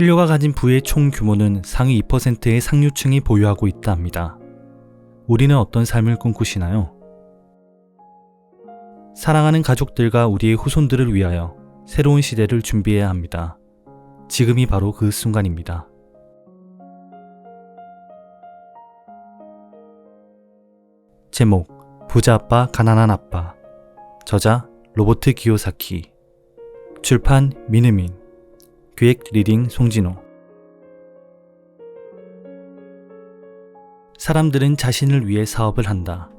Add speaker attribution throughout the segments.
Speaker 1: 인류가 가진 부의 총 규모는 상위 2%의 상류층이 보유하고 있다 합니다. 우리는 어떤 삶을 꿈꾸시나요? 사랑하는 가족들과 우리의 후손들을 위하여 새로운 시대를 준비해야 합니다. 지금이 바로 그 순간입니다. 제목, 부자 아빠, 가난한 아빠. 저자, 로버트 기요사키. 출판, 미느민. 기획 리딩, 송진호. 사람들은 자신을 위해 사업을 한다.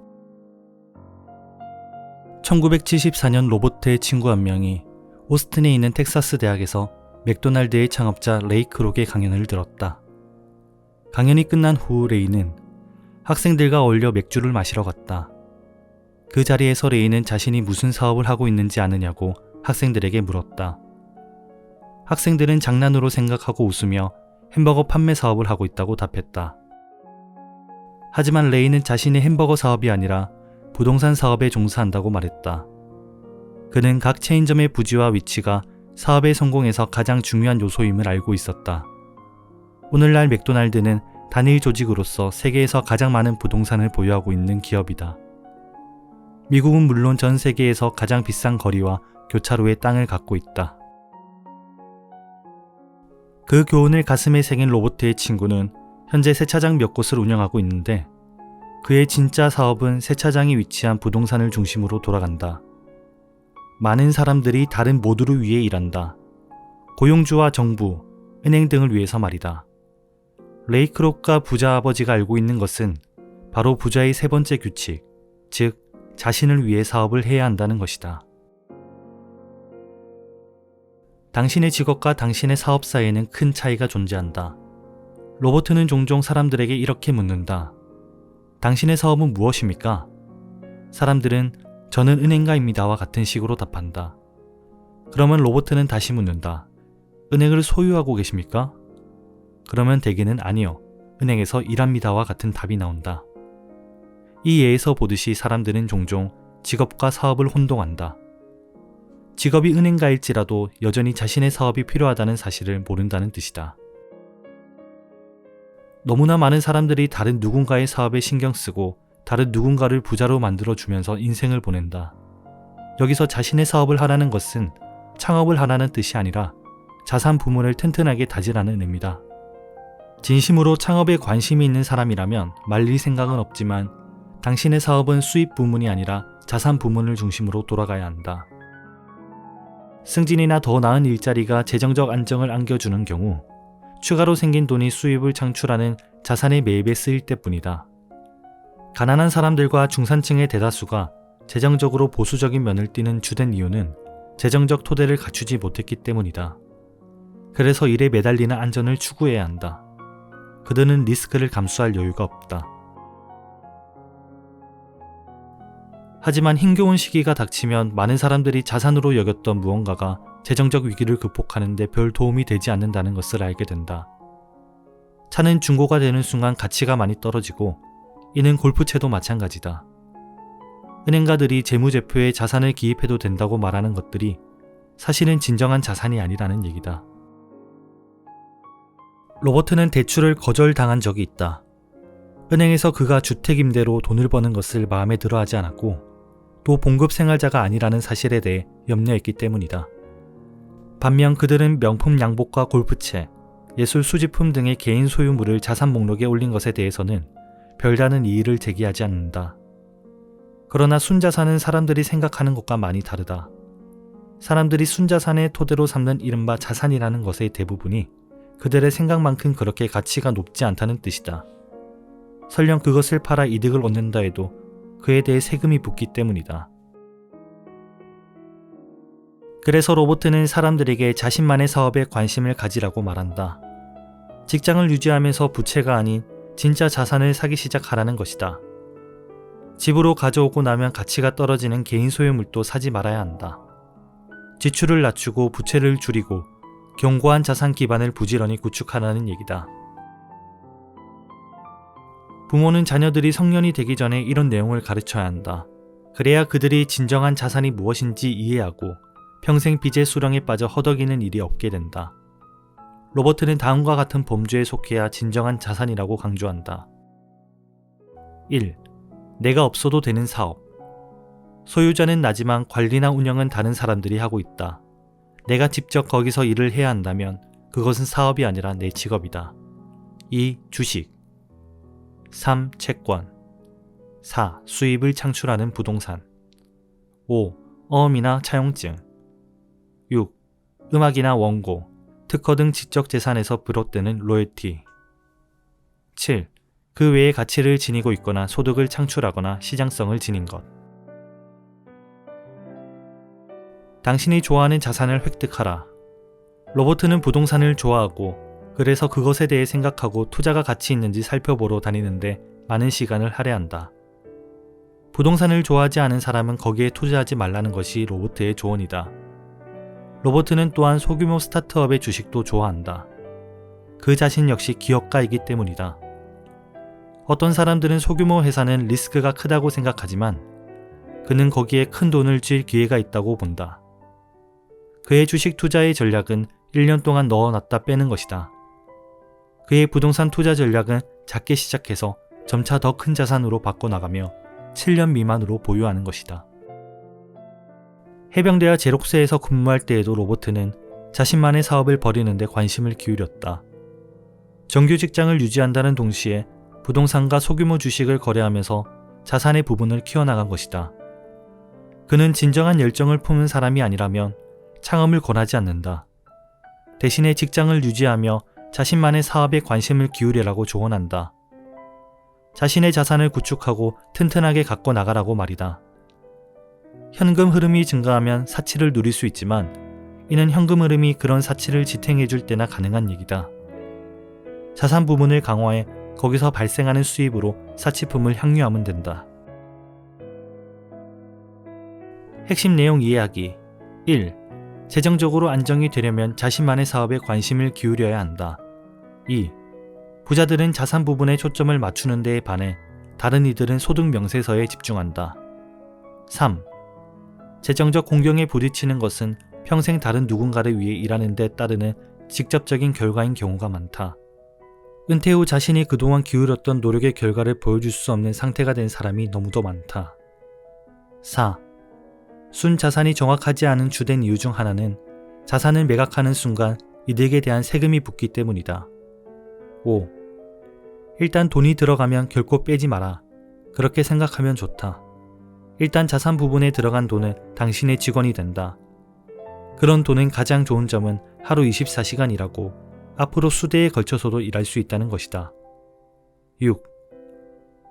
Speaker 1: 1974년 로버트의 친구 한 명이 오스틴에 있는 텍사스 대학에서 맥도날드의 창업자 레이 크록의 강연을 들었다. 강연이 끝난 후 레이는 학생들과 어울려 맥주를 마시러 갔다. 그 자리에서 레이는 자신이 무슨 사업을 하고 있는지 아느냐고 학생들에게 물었다. 학생들은 장난으로 생각하고 웃으며 햄버거 판매 사업을 하고 있다고 답했다. 하지만 레이는 자신의 햄버거 사업이 아니라 부동산 사업에 종사한다고 말했다. 그는 각 체인점의 부지와 위치가 사업의 성공에서 가장 중요한 요소임을 알고 있었다. 오늘날 맥도날드는 단일 조직으로서 세계에서 가장 많은 부동산을 보유하고 있는 기업이다. 미국은 물론 전 세계에서 가장 비싼 거리와 교차로의 땅을 갖고 있다. 그 교훈을 가슴에 새긴 로버트의 친구는 현재 세차장 몇 곳을 운영하고 있는데 그의 진짜 사업은 세차장이 위치한 부동산을 중심으로 돌아간다. 많은 사람들이 다른 모두를 위해 일한다. 고용주와 정부, 은행 등을 위해서 말이다. 레이 크록과 부자 아버지가 알고 있는 것은 바로 부자의 세 번째 규칙, 즉 자신을 위해 사업을 해야 한다는 것이다. 당신의 직업과 당신의 사업 사이에는 큰 차이가 존재한다. 로버트는 종종 사람들에게 이렇게 묻는다. 당신의 사업은 무엇입니까? 사람들은 저는 은행가입니다와 같은 식으로 답한다. 그러면 로버트는 다시 묻는다. 은행을 소유하고 계십니까? 그러면 대개는 아니요. 은행에서 일합니다와 같은 답이 나온다. 이 예에서 보듯이 사람들은 종종 직업과 사업을 혼동한다. 직업이 은행가일지라도 여전히 자신의 사업이 필요하다는 사실을 모른다는 뜻이다. 너무나 많은 사람들이 다른 누군가의 사업에 신경 쓰고 다른 누군가를 부자로 만들어주면서 인생을 보낸다. 여기서 자신의 사업을 하라는 것은 창업을 하라는 뜻이 아니라 자산 부문을 튼튼하게 다지라는 의미다. 진심으로 창업에 관심이 있는 사람이라면 말릴 생각은 없지만 당신의 사업은 수입 부문이 아니라 자산 부문을 중심으로 돌아가야 한다. 승진이나 더 나은 일자리가 재정적 안정을 안겨주는 경우 추가로 생긴 돈이 수입을 창출하는 자산의 매입에 쓰일 때뿐이다. 가난한 사람들과 중산층의 대다수가 재정적으로 보수적인 면을 띠는 주된 이유는 재정적 토대를 갖추지 못했기 때문이다. 그래서 일에 매달리는 안전을 추구해야 한다. 그들은 리스크를 감수할 여유가 없다. 하지만 힘겨운 시기가 닥치면 많은 사람들이 자산으로 여겼던 무언가가 재정적 위기를 극복하는 데 별 도움이 되지 않는다는 것을 알게 된다. 차는 중고가 되는 순간 가치가 많이 떨어지고 이는 골프채도 마찬가지다. 은행가들이 재무제표에 자산을 기입해도 된다고 말하는 것들이 사실은 진정한 자산이 아니라는 얘기다. 로버트는 대출을 거절당한 적이 있다. 은행에서 그가 주택임대로 돈을 버는 것을 마음에 들어하지 않았고 또 봉급 생활자가 아니라는 사실에 대해 염려했기 때문이다. 반면 그들은 명품 양복과 골프채, 예술 수집품 등의 개인 소유물을 자산 목록에 올린 것에 대해서는 별다른 이의를 제기하지 않는다. 그러나 순자산은 사람들이 생각하는 것과 많이 다르다. 사람들이 순자산의 토대로 삼는 이른바 자산이라는 것의 대부분이 그들의 생각만큼 그렇게 가치가 높지 않다는 뜻이다. 설령 그것을 팔아 이득을 얻는다 해도 그에 대해 세금이 붙기 때문이다. 그래서 로버트는 사람들에게 자신만의 사업에 관심을 가지라고 말한다. 직장을 유지하면서 부채가 아닌 진짜 자산을 사기 시작하라는 것이다. 집으로 가져오고 나면 가치가 떨어지는 개인 소유물도 사지 말아야 한다. 지출을 낮추고 부채를 줄이고 견고한 자산 기반을 부지런히 구축하라는 얘기다. 부모는 자녀들이 성년이 되기 전에 이런 내용을 가르쳐야 한다. 그래야 그들이 진정한 자산이 무엇인지 이해하고 평생 빚의 수렁에 빠져 허덕이는 일이 없게 된다. 로버트는 다음과 같은 범주에 속해야 진정한 자산이라고 강조한다. 1. 내가 없어도 되는 사업. 소유자는 나지만 관리나 운영은 다른 사람들이 하고 있다. 내가 직접 거기서 일을 해야 한다면 그것은 사업이 아니라 내 직업이다. 2. 주식. 3. 채권. 4. 수입을 창출하는 부동산. 5. 어음이나 차용증. 6. 음악이나 원고, 특허 등 지적 재산에서 비롯되는 로열티. 7. 그 외의 가치를 지니고 있거나 소득을 창출하거나 시장성을 지닌 것. 당신이 좋아하는 자산을 획득하라. 로버트는 부동산을 좋아하고 그래서 그것에 대해 생각하고 투자가 가치 있는지 살펴보러 다니는데 많은 시간을 할애한다. 부동산을 좋아하지 않은 사람은 거기에 투자하지 말라는 것이 로버트의 조언이다. 로버트는 또한 소규모 스타트업의 주식도 좋아한다. 그 자신 역시 기업가이기 때문이다. 어떤 사람들은 소규모 회사는 리스크가 크다고 생각하지만 그는 거기에 큰 돈을 쥘 기회가 있다고 본다. 그의 주식 투자의 전략은 1년 동안 넣어놨다 빼는 것이다. 그의 부동산 투자 전략은 작게 시작해서 점차 더 큰 자산으로 바꿔나가며 7년 미만으로 보유하는 것이다. 해병대와 제록스에서 근무할 때에도 로버트는 자신만의 사업을 벌이는 데 관심을 기울였다. 정규 직장을 유지한다는 동시에 부동산과 소규모 주식을 거래하면서 자산의 부분을 키워나간 것이다. 그는 진정한 열정을 품은 사람이 아니라면 창업을 권하지 않는다. 대신에 직장을 유지하며 자신만의 사업에 관심을 기울이라고 조언한다. 자신의 자산을 구축하고 튼튼하게 갖고 나가라고 말이다. 현금 흐름이 증가하면 사치를 누릴 수 있지만 이는 현금 흐름이 그런 사치를 지탱해 줄 때나 가능한 얘기다. 자산 부분을 강화해 거기서 발생하는 수입으로 사치품을 향유하면 된다. 핵심 내용 이해하기. 1. 재정적으로 안정이 되려면 자신만의 사업에 관심을 기울여야 한다. 2. 부자들은 자산 부분에 초점을 맞추는 데에 반해 다른 이들은 소득 명세서에 집중한다. 3. 재정적 공경에 부딪히는 것은 평생 다른 누군가를 위해 일하는 데 따르는 직접적인 결과인 경우가 많다. 은퇴 후 자신이 그동안 기울였던 노력의 결과를 보여줄 수 없는 상태가 된 사람이 너무도 많다. 4. 순 자산이 정확하지 않은 주된 이유 중 하나는 자산을 매각하는 순간 이득에 대한 세금이 붙기 때문이다. 5. 일단 돈이 들어가면 결코 빼지 마라. 그렇게 생각하면 좋다. 일단 자산 부분에 들어간 돈은 당신의 직원이 된다. 그런 돈은 가장 좋은 점은 하루 24시간 일하고 앞으로 수대에 걸쳐서도 일할 수 있다는 것이다. 6.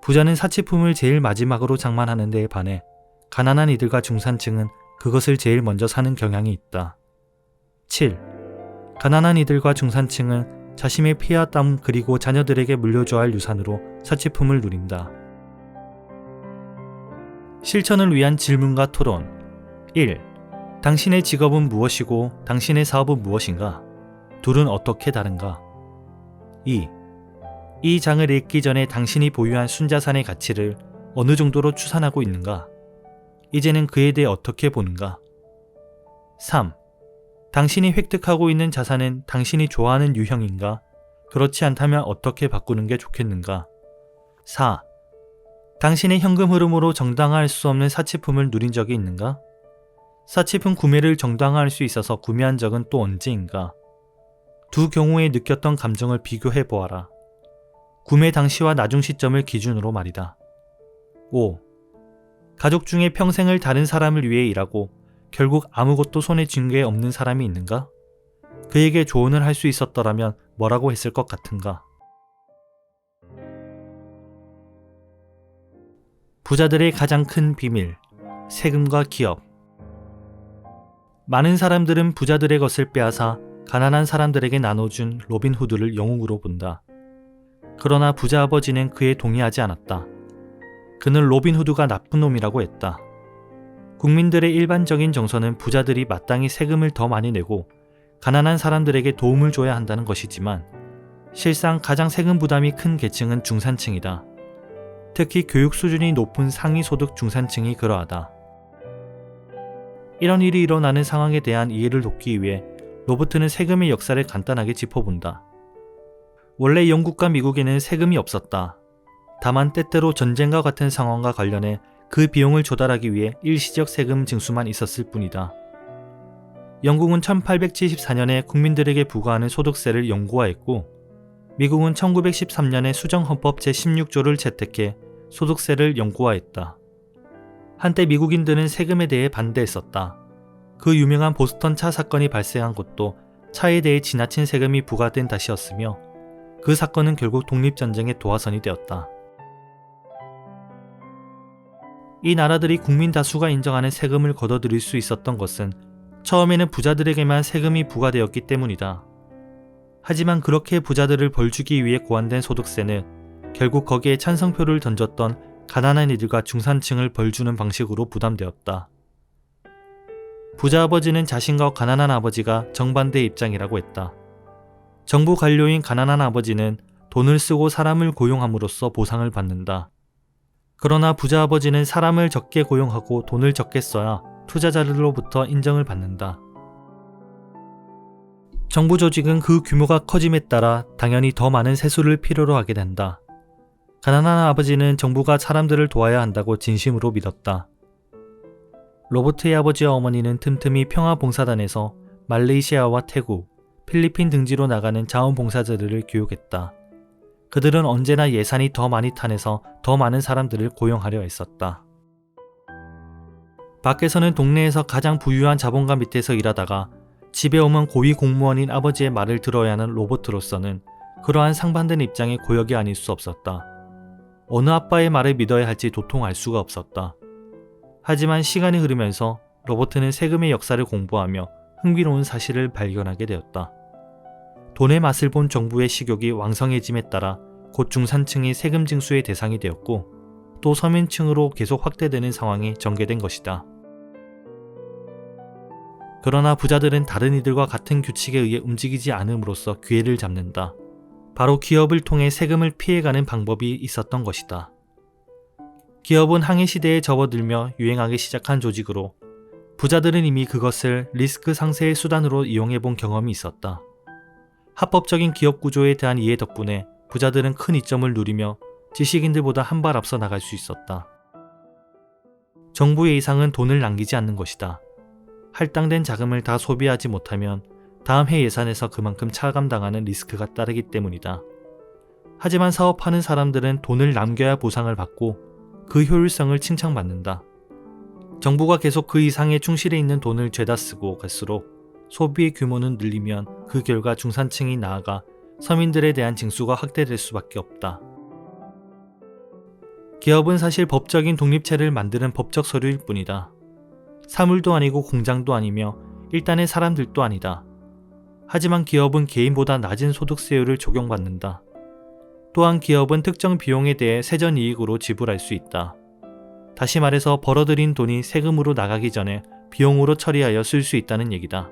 Speaker 1: 부자는 사치품을 제일 마지막으로 장만하는 데에 반해 가난한 이들과 중산층은 그것을 제일 먼저 사는 경향이 있다. 7. 가난한 이들과 중산층은 자신의 피와 땀 그리고 자녀들에게 물려줘야 할 유산으로 사치품을 누린다. 실천을 위한 질문과 토론. 1. 당신의 직업은 무엇이고 당신의 사업은 무엇인가? 둘은 어떻게 다른가? 2. 이 장을 읽기 전에 당신이 보유한 순자산의 가치를 어느 정도로 추산하고 있는가? 이제는 그에 대해 어떻게 보는가? 3. 당신이 획득하고 있는 자산은 당신이 좋아하는 유형인가? 그렇지 않다면 어떻게 바꾸는 게 좋겠는가? 4. 당신의 현금 흐름으로 정당화할 수 없는 사치품을 누린 적이 있는가? 사치품 구매를 정당화할 수 있어서 구매한 적은 또 언제인가? 두 경우에 느꼈던 감정을 비교해 보아라. 구매 당시와 나중 시점을 기준으로 말이다. 5. 가족 중에 평생을 다른 사람을 위해 일하고 결국 아무것도 손에 쥔 게 없는 사람이 있는가? 그에게 조언을 할 수 있었더라면 뭐라고 했을 것 같은가? 부자들의 가장 큰 비밀, 세금과 기업. 많은 사람들은 부자들의 것을 빼앗아 가난한 사람들에게 나눠준 로빈 후드를 영웅으로 본다. 그러나 부자 아버지는 그에 동의하지 않았다. 그는 로빈 후드가 나쁜 놈이라고 했다. 국민들의 일반적인 정서는 부자들이 마땅히 세금을 더 많이 내고 가난한 사람들에게 도움을 줘야 한다는 것이지만 실상 가장 세금 부담이 큰 계층은 중산층이다. 특히 교육 수준이 높은 상위 소득 중산층이 그러하다. 이런 일이 일어나는 상황에 대한 이해를 돕기 위해 로버트는 세금의 역사를 간단하게 짚어본다. 원래 영국과 미국에는 세금이 없었다. 다만 때때로 전쟁과 같은 상황과 관련해 그 비용을 조달하기 위해 일시적 세금 징수만 있었을 뿐이다. 영국은 1874년에 국민들에게 부과하는 소득세를 영구화했고 미국은 1913년에 수정헌법 제16조를 채택해 소득세를 영구화했다. 한때 미국인들은 세금에 대해 반대했었다. 그 유명한 보스턴 차 사건이 발생한 것도 차에 대해 지나친 세금이 부과된 탓이었으며 그 사건은 결국 독립전쟁의 도화선이 되었다. 이 나라들이 국민 다수가 인정하는 세금을 걷어들일 수 있었던 것은 처음에는 부자들에게만 세금이 부과되었기 때문이다. 하지만 그렇게 부자들을 벌주기 위해 고안된 소득세는 결국 거기에 찬성표를 던졌던 가난한 이들과 중산층을 벌주는 방식으로 부담되었다. 부자 아버지는 자신과 가난한 아버지가 정반대의 입장이라고 했다. 정부 관료인 가난한 아버지는 돈을 쓰고 사람을 고용함으로써 보상을 받는다. 그러나 부자 아버지는 사람을 적게 고용하고 돈을 적게 써야 투자자들로부터 인정을 받는다. 정부 조직은 그 규모가 커짐에 따라 당연히 더 많은 세수를 필요로 하게 된다. 가난한 아버지는 정부가 사람들을 도와야 한다고 진심으로 믿었다. 로버트의 아버지와 어머니는 틈틈이 평화봉사단에서 말레이시아와 태국, 필리핀 등지로 나가는 자원봉사자들을 교육했다. 그들은 언제나 예산이 더 많이 타내서 더 많은 사람들을 고용하려 했었다. 밖에서는 동네에서 가장 부유한 자본가 밑에서 일하다가 집에 오면 고위 공무원인 아버지의 말을 들어야 하는 로버트로서는 그러한 상반된 입장의 고역이 아닐 수 없었다. 어느 아빠의 말을 믿어야 할지 도통 알 수가 없었다. 하지만 시간이 흐르면서 로버트는 세금의 역사를 공부하며 흥미로운 사실을 발견하게 되었다. 돈의 맛을 본 정부의 식욕이 왕성해짐에 따라 곧 중산층이 세금 징수의 대상이 되었고 또 서민층으로 계속 확대되는 상황이 전개된 것이다. 그러나 부자들은 다른 이들과 같은 규칙에 의해 움직이지 않음으로써 기회를 잡는다. 바로 기업을 통해 세금을 피해가는 방법이 있었던 것이다. 기업은 항해시대에 접어들며 유행하기 시작한 조직으로 부자들은 이미 그것을 리스크 상쇄의 수단으로 이용해본 경험이 있었다. 합법적인 기업 구조에 대한 이해 덕분에 부자들은 큰 이점을 누리며 지식인들보다 한 발 앞서 나갈 수 있었다. 정부의 이상은 돈을 남기지 않는 것이다. 할당된 자금을 다 소비하지 못하면 다음 해 예산에서 그만큼 차감당하는 리스크가 따르기 때문이다. 하지만 사업하는 사람들은 돈을 남겨야 보상을 받고 그 효율성을 칭찬받는다. 정부가 계속 그 이상의 충실해 있는 돈을 죄다 쓰고 갈수록 소비의 규모는 늘리면 그 결과 중산층이 나아가 서민들에 대한 징수가 확대될 수밖에 없다. 기업은 사실 법적인 독립체를 만드는 법적 서류일 뿐이다. 사물도 아니고 공장도 아니며 일단의 사람들도 아니다. 하지만 기업은 개인보다 낮은 소득세율을 적용받는다. 또한 기업은 특정 비용에 대해 세전이익으로 지불할 수 있다. 다시 말해서 벌어들인 돈이 세금으로 나가기 전에 비용으로 처리하여 쓸 수 있다는 얘기다.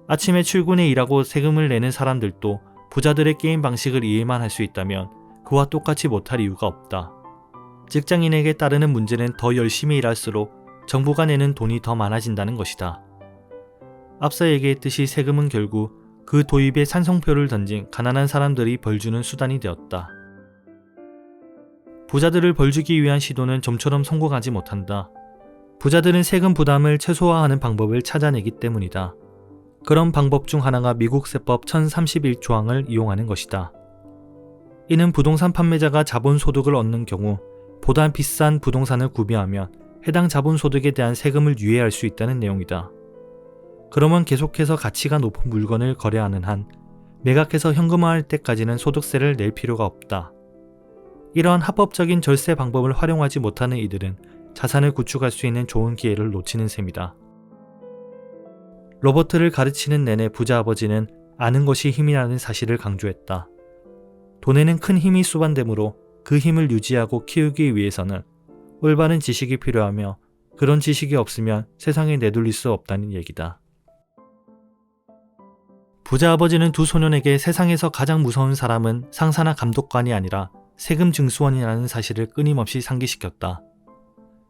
Speaker 1: 아침에 출근해 일하고 세금을 내는 사람들도 부자들의 게임 방식을 이해만 할 수 있다면 그와 똑같이 못할 이유가 없다. 직장인에게 따르는 문제는 더 열심히 일할수록 정부가 내는 돈이 더 많아진다는 것이다. 앞서 얘기했듯이 세금은 결국 그 도입에 찬성표를 던진 가난한 사람들이 벌주는 수단이 되었다. 부자들을 벌주기 위한 시도는 좀처럼 성공하지 못한다. 부자들은 세금 부담을 최소화하는 방법을 찾아내기 때문이다. 그런 방법 중 하나가 미국 세법 1031조항을 이용하는 것이다. 이는 부동산 판매자가 자본소득을 얻는 경우 보다 비싼 부동산을 구매하면 해당 자본소득에 대한 세금을 유예할 수 있다는 내용이다. 그러면 계속해서 가치가 높은 물건을 거래하는 한 매각해서 현금화할 때까지는 소득세를 낼 필요가 없다. 이러한 합법적인 절세 방법을 활용하지 못하는 이들은 자산을 구축할 수 있는 좋은 기회를 놓치는 셈이다. 로버트를 가르치는 내내 부자 아버지는 아는 것이 힘이라는 사실을 강조했다. 돈에는 큰 힘이 수반되므로 그 힘을 유지하고 키우기 위해서는 올바른 지식이 필요하며 그런 지식이 없으면 세상에 내돌릴 수 없다는 얘기다. 부자 아버지는 두 소년에게 세상에서 가장 무서운 사람은 상사나 감독관이 아니라 세금 징수원이라는 사실을 끊임없이 상기시켰다.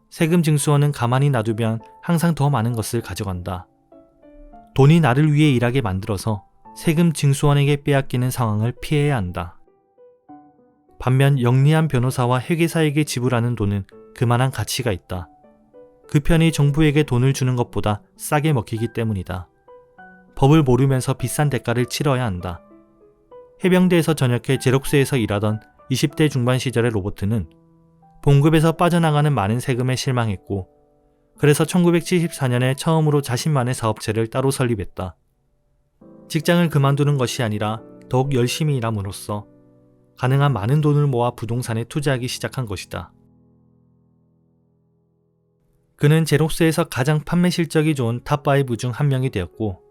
Speaker 1: 세금 징수원은 가만히 놔두면 항상 더 많은 것을 가져간다. 돈이 나를 위해 일하게 만들어서 세금 징수원에게 빼앗기는 상황을 피해야 한다. 반면 영리한 변호사와 회계사에게 지불하는 돈은 그만한 가치가 있다. 그 편이 정부에게 돈을 주는 것보다 싸게 먹히기 때문이다. 법을 모르면서 비싼 대가를 치러야 한다. 해병대에서 전역해 제록스에서 일하던 20대 중반 시절의 로버트는 봉급에서 빠져나가는 많은 세금에 실망했고, 그래서 1974년에 처음으로 자신만의 사업체를 따로 설립했다. 직장을 그만두는 것이 아니라 더욱 열심히 일함으로써 가능한 많은 돈을 모아 부동산에 투자하기 시작한 것이다. 그는 제록스에서 가장 판매 실적이 좋은 탑5 중 한 명이 되었고,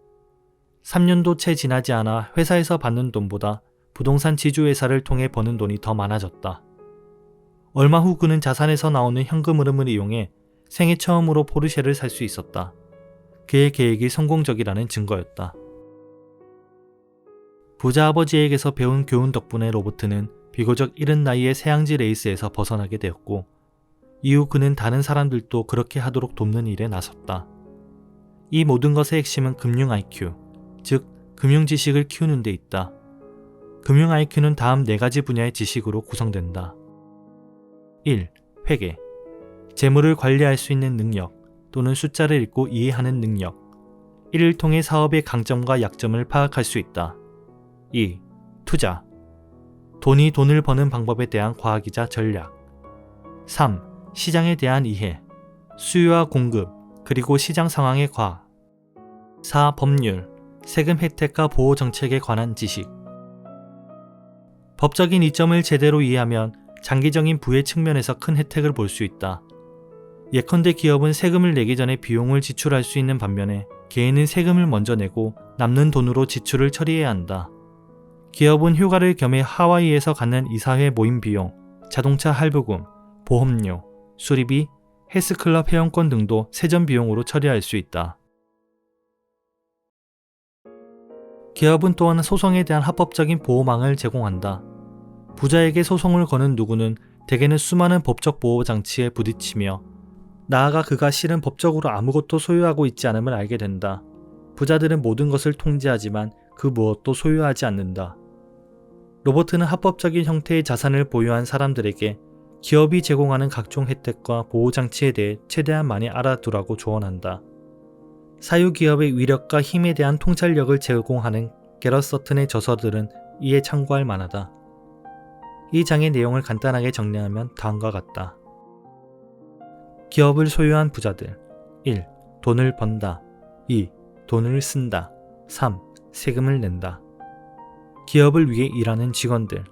Speaker 1: 3년도 채 지나지 않아 회사에서 받는 돈보다 부동산 지주회사를 통해 버는 돈이 더 많아졌다. 얼마 후 그는 자산에서 나오는 현금 흐름을 이용해 생애 처음으로 포르쉐를 살 수 있었다. 그의 계획이 성공적이라는 증거였다. 부자 아버지에게서 배운 교훈 덕분에 로버트는 비교적 이른 나이에 새양지 레이스에서 벗어나게 되었고, 이후 그는 다른 사람들도 그렇게 하도록 돕는 일에 나섰다. 이 모든 것의 핵심은 금융 IQ, 즉 금융 지식을 키우는 데 있다. 금융 IQ는 다음 4가지 분야의 지식으로 구성된다. 1. 회계. 재물을 관리할 수 있는 능력 또는 숫자를 읽고 이해하는 능력. 이를 통해 사업의 강점과 약점을 파악할 수 있다. 2. 투자. 돈이 돈을 버는 방법에 대한 과학이자 전략. 3. 시장에 대한 이해. 수요와 공급, 그리고 시장 상황의 과학. 4. 법률. 세금 혜택과 보호 정책에 관한 지식. 법적인 이점을 제대로 이해하면 장기적인 부의 측면에서 큰 혜택을 볼 수 있다. 예컨대 기업은 세금을 내기 전에 비용을 지출할 수 있는 반면에 개인은 세금을 먼저 내고 남는 돈으로 지출을 처리해야 한다. 기업은 휴가를 겸해 하와이에서 갖는 이사회 모임 비용, 자동차 할부금, 보험료, 수리비, 헬스클럽 회원권 등도 세전 비용으로 처리할 수 있다. 기업은 또한 소송에 대한 합법적인 보호망을 제공한다. 부자에게 소송을 거는 누구는 대개는 수많은 법적 보호 장치에 부딪히며 나아가 그가 실은 법적으로 아무것도 소유하고 있지 않음을 알게 된다. 부자들은 모든 것을 통제하지만 그 무엇도 소유하지 않는다. 로버트는 합법적인 형태의 자산을 보유한 사람들에게 기업이 제공하는 각종 혜택과 보호 장치에 대해 최대한 많이 알아두라고 조언한다. 사유기업의 위력과 힘에 대한 통찰력을 제공하는 게럿 서튼의 저서들은 이에 참고할 만하다. 이 장의 내용을 간단하게 정리하면 다음과 같다. 기업을 소유한 부자들. 1. 돈을 번다. 2. 돈을 쓴다. 3. 세금을 낸다. 기업을 위해 일하는 직원들.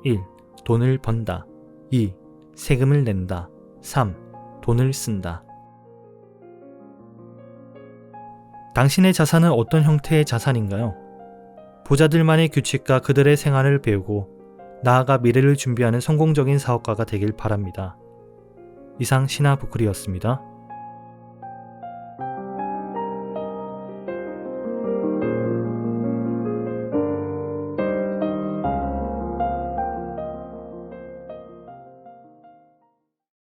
Speaker 1: 1. 돈을 번다. 2. 세금을 낸다. 3. 돈을 쓴다. 당신의 자산은 어떤 형태의 자산인가요? 부자들만의 규칙과 그들의 생활을 배우고 나아가 미래를 준비하는 성공적인 사업가가 되길 바랍니다. 이상 신하부클이었습니다.